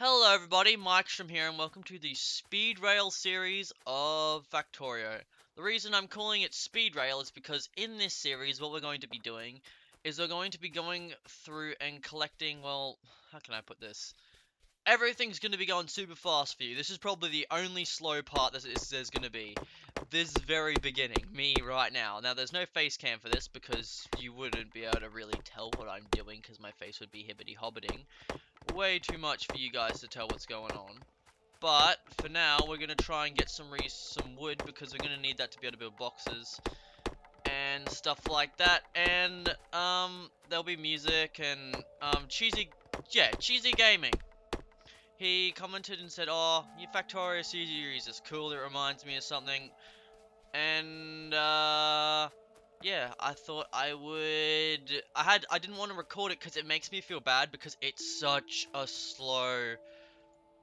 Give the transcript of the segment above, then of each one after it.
Hello everybody, Mikestrem here and welcome to the Speed Rail series of Factorio. The reason I'm calling it Speed Rail is because in this series what we're going to be doing is we're going to be going through and collecting, well, how can I put this? Everything's going to be going super fast for you. This is probably the only slow part that there's going to be. This very beginning, me right now. Now there's no face cam for this because you wouldn't be able to really tell what I'm doing because my face would be hibbity-hobbiting. Way too much for you guys to tell what's going on. But for now, we're gonna try and get some wood because we're gonna need that to be able to build boxes and stuff like that. And there'll be music and cheesy gaming. He commented and said, "Oh, your Factorio series is cool. It reminds me of something." And yeah, I thought I would. I didn't want to record it because it makes me feel bad because it's such a slow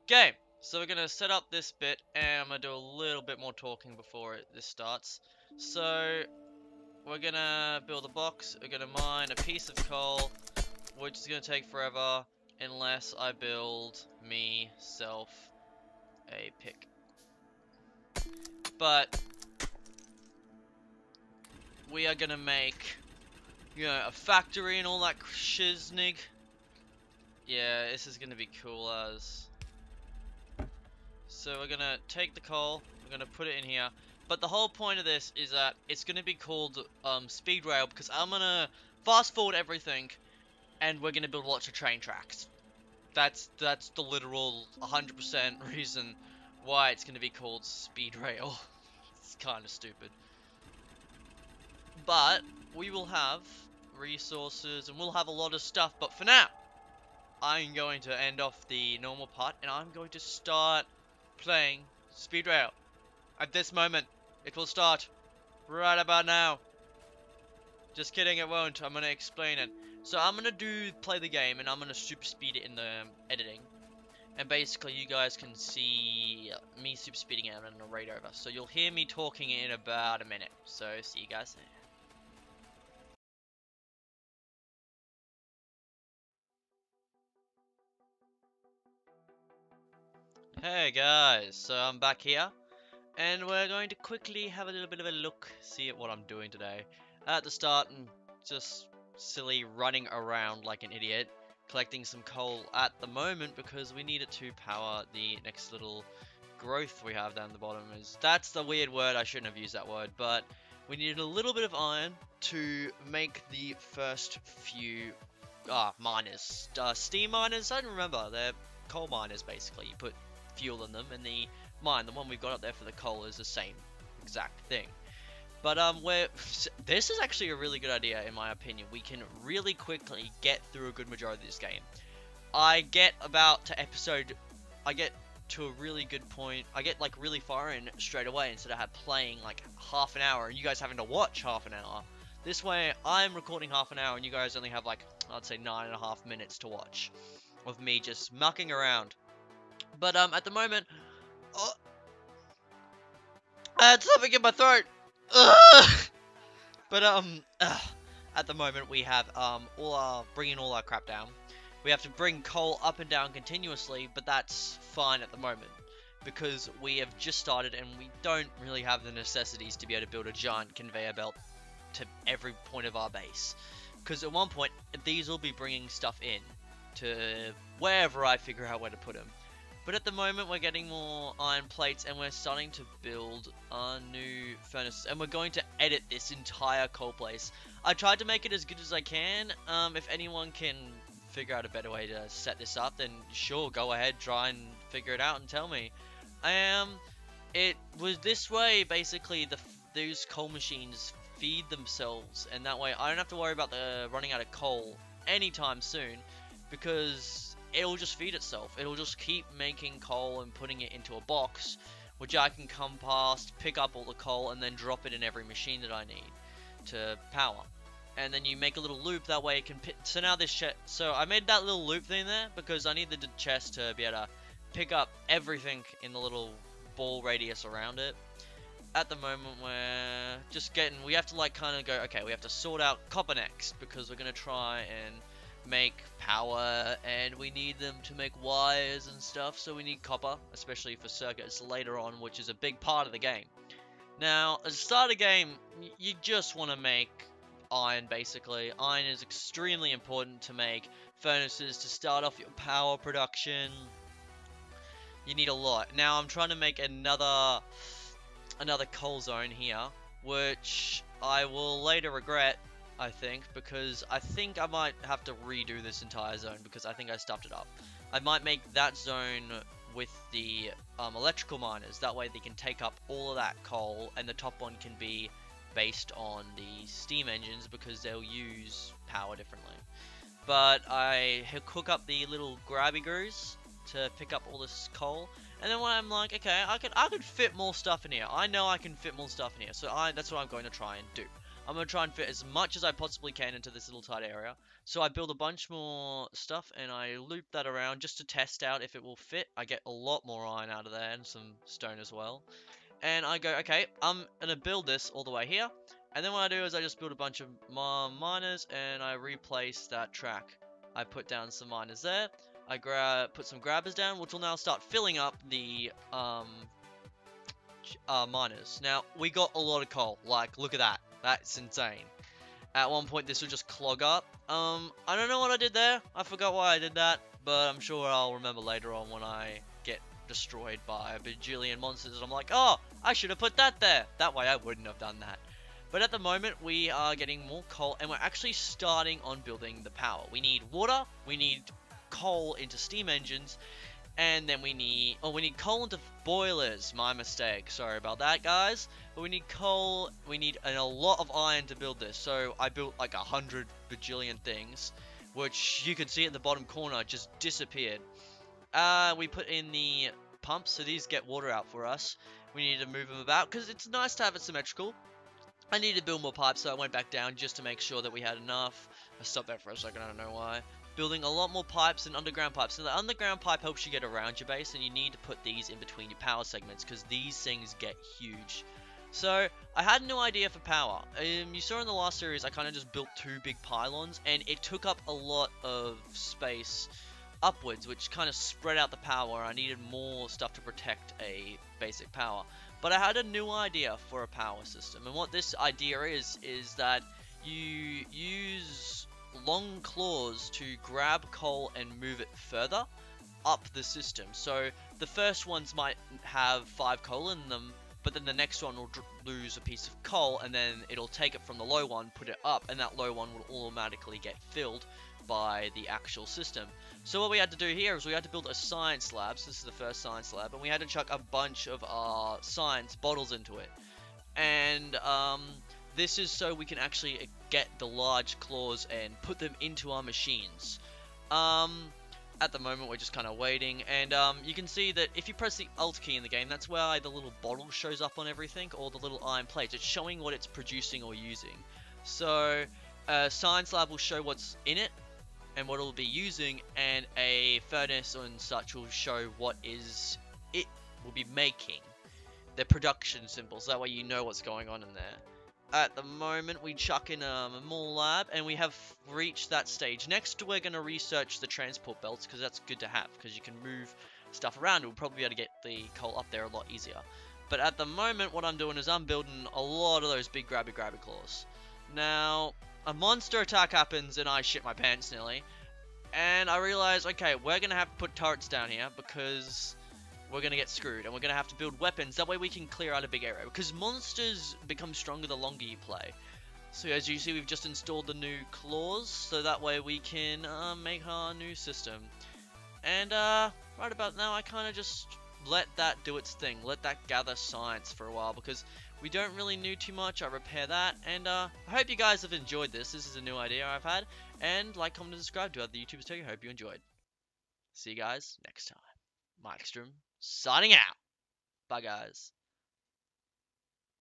game. So we're gonna set up this bit, and I'm gonna do a little bit more talking before this starts. So we're gonna build a box. We're gonna mine a piece of coal, which is gonna take forever unless I build myself a pick. But we are gonna make, a factory and all that shiznig. Yeah, this is gonna be cool as. So we're gonna take the coal, we're gonna put it in here. But the whole point of this is that it's gonna be called Speed Rail because I'm gonna fast forward everything, and we're gonna build lots of train tracks. That's the literal 100% reason why it's gonna be called Speed Rail. It's kind of stupid. But we will have resources and we'll have a lot of stuff. But for now, I'm going to end off the normal part and I'm going to start playing Speed Rail. At this moment, it will start right about now. Just kidding, it won't. I'm going to explain it. So I'm going to play the game and I'm going to super speed it in the editing. And basically you guys can see me super speeding it and narrate over. So you'll hear me talking in about a minute. So see you guys there. Hey guys, so I'm back here, and we're going to quickly have a little bit of a look, see at what I'm doing today. At the start, I'm just silly running around like an idiot, collecting some coal at the moment because we need it to power the next little growth we have down the bottom. That's the weird word, I shouldn't have used that word, but we needed a little bit of iron to make the first few miners. Steam miners? I don't remember, they're coal miners basically. You put fuel in them, and the one we've got up there for the coal is the same exact thing. But this is actually a really good idea in my opinion. We can really quickly get through a good majority of this game. I get to a really good point. I get like really far in straight away instead of playing like half an hour and you guys having to watch half an hour. This way I'm recording half an hour and you guys only have like, I'd say 9.5 minutes to watch of me just mucking around. But at the moment, I had something in my throat. But at the moment we have bringing all our crap down. We have to bring coal up and down continuously, but that's fine at the moment because we have just started and we don't really have the necessities to be able to build a giant conveyor belt to every point of our base. Because at one point these will be bringing stuff in to wherever I figure out where to put them. But at the moment we're getting more iron plates and we're starting to build our new furnaces. And we're going to edit this entire coal place. I tried to make it as good as I can. If anyone can figure out a better way to set this up, then sure, go ahead, try and figure it out and tell me. It was this way, basically, those coal machines feed themselves. And that way I don't have to worry about running out of coal anytime soon. Because it'll just feed itself. It'll just keep making coal and putting it into a box, which I can come past, pick up all the coal, and then drop it in every machine that I need to power. And then you make a little loop, that way it can so now this so I made that little loop thing there because I need the chest to be able to pick up everything in the little ball radius around it. At the moment we're just we have to like kind of go, okay, we have to sort out copper next because we're going to try and make power, and we need them to make wires and stuff, so we need copper, especially for circuits later on, which is a big part of the game. Now, at the start of the game, you just want to make iron, basically. Iron is extremely important to make furnaces, to start off your power production. You need a lot. Now, I'm trying to make another coal zone here, which I will later regret, I think, because I think I might have to redo this entire zone because I think I stuffed it up. I might make that zone with the electrical miners. That way they can take up all of that coal, and the top one can be based on the steam engines because they'll use power differently. But I hook up the little grabby grooves to pick up all this coal, and then when I'm like, okay, I could fit more stuff in here. I know I can fit more stuff in here, so that's what I'm going to try and do. I'm going to try and fit as much as I possibly can into this little tight area. So I build a bunch more stuff, and I loop that around just to test out if it will fit. I get a lot more iron out of there, and some stone as well. And I go, okay, I'm going to build this all the way here. And then what I do is I just build a bunch of miners, and I replace that track. I put down some miners there. I put some grabbers down, which will now start filling up the miners. Now, we got a lot of coal. Like, look at that. That's insane. At one point, this will just clog up. I don't know what I did there. I forgot why I did that, but I'm sure I'll remember later on when I get destroyed by a bajillion monsters. And I'm like, oh, I should have put that there. That way I wouldn't have done that. But at the moment, we are getting more coal, and we're actually starting on building the power. We need water, we need coal into steam engines, and then we need coal into boilers. My mistake, sorry about that, guys. But we need coal, we need a lot of iron to build this. So I built like 100 bajillion things, which you can see at the bottom corner just disappeared. We put in the pumps, so these get water out for us. We need to move them about because it's nice to have it symmetrical. I needed to build more pipes, so I went back down just to make sure that we had enough. I stopped there for a second, I don't know why. Building a lot more pipes and underground pipes. So the underground pipe helps you get around your base, and you need to put these in between your power segments because these things get huge. So I had no idea for power. You saw in the last series I kind of just built 2 big pylons, and it took up a lot of space upwards, which kind of spread out the power. I needed more stuff to protect a basic power. But I had a new idea for a power system, and what this idea is that you use long claws to grab coal and move it further up the system. So the first ones might have 5 coal in them, but then the next one will lose a piece of coal, and then it'll take it from the low one, put it up, and that low one will automatically get filled by the actual system. So what we had to do here is we had to build a science lab. So this is the first science lab, and we had to chuck a bunch of our science bottles into it. And this is so we can actually get the large claws and put them into our machines. At the moment we're just kind of waiting, and you can see that if you press the Alt key in the game, that's where the little bottle shows up on everything, or the little iron plates. It's showing what it's producing or using. So science lab will show what's in it and what it'll be using, and a furnace and such will show what it will be making. The production symbols, that way you know what's going on in there. At the moment we chuck in a more lab, and we have reached that stage. Next we're going to research the transport belts, because that's good to have, because you can move stuff around. We'll probably be able to get the coal up there a lot easier. But at the moment what I'm doing is I'm building a lot of those big grabby claws. Now a monster attack happens and I shit my pants nearly, and I realize, okay, we're gonna have to put turrets down here because we're gonna get screwed, and we're gonna have to build weapons. That way we can clear out a big area, because monsters become stronger the longer you play. So as you see, we've just installed the new claws, so that way we can make our new system. And right about now I kind of just let that do its thing, let that gather science for a while, because we don't really need too much. I repair that, and I hope you guys have enjoyed this. This is a new idea I've had, and like, comment, and subscribe to other YouTubers too. I hope you enjoyed. See you guys next time. Mikestrem signing out. Bye guys.